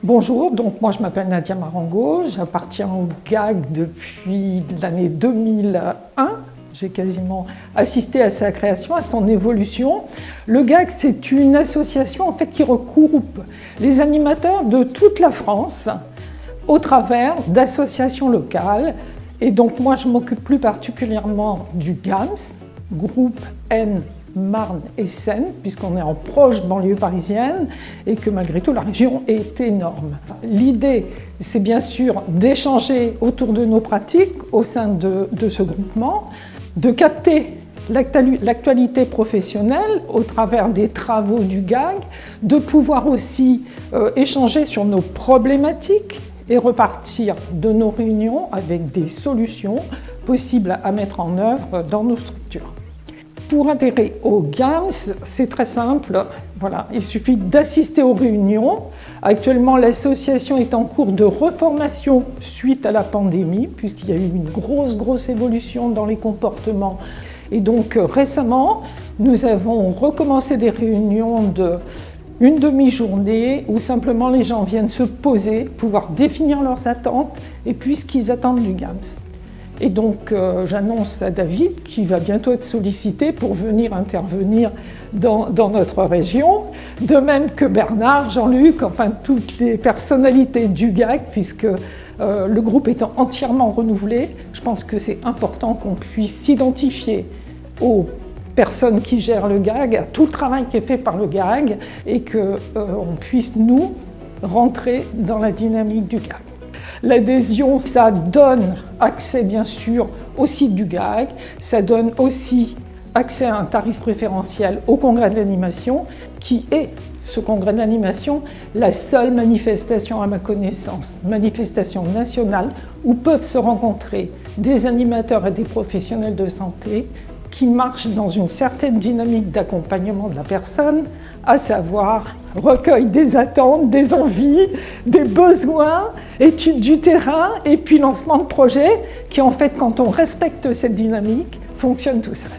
Bonjour, donc moi je m'appelle Nadia Marango, j'appartiens au GAG depuis l'année 2001. J'ai quasiment assisté à sa création, à son évolution. Le GAG, c'est une association en fait qui regroupe les animateurs de toute la France au travers d'associations locales. Et donc moi je m'occupe plus particulièrement du GAMS, groupe N Marne et Seine, puisqu'on est en proche banlieue parisienne et que malgré tout la région est énorme. L'idée, c'est bien sûr d'échanger autour de nos pratiques au sein de ce groupement, de capter l'actualité professionnelle au travers des travaux du GAG, de pouvoir aussi échanger sur nos problématiques et repartir de nos réunions avec des solutions possibles à mettre en œuvre dans nos structures. Pour adhérer au GAMS, c'est très simple. Voilà, il suffit d'assister aux réunions. Actuellement, l'association est en cours de reformation suite à la pandémie, puisqu'il y a eu une grosse évolution dans les comportements. Et donc récemment, nous avons recommencé des réunions d'une demi-journée où simplement les gens viennent se poser, pouvoir définir leurs attentes et puis ce qu'ils attendent du GAMS. Et donc j'annonce à David qui va bientôt être sollicité pour venir intervenir dans notre région, de même que Bernard, Jean-Luc, enfin toutes les personnalités du GAG, puisque le groupe étant entièrement renouvelé, je pense que c'est important qu'on puisse s'identifier aux personnes qui gèrent le GAG, à tout le travail qui est fait par le GAG, et qu'on puisse, nous, rentrer dans la dynamique du GAG. L'adhésion, ça donne accès bien sûr au site du GAG, ça donne aussi accès à un tarif préférentiel au congrès de l'animation, qui est, ce congrès de l'animation, la seule manifestation à ma connaissance, manifestation nationale, où peuvent se rencontrer des animateurs et des professionnels de santé qui marchent dans une certaine dynamique d'accompagnement de la personne, à savoir recueil des attentes, des envies, des besoins, étude du terrain et puis lancement de projet qui en fait, quand on respecte cette dynamique, fonctionne tout seul.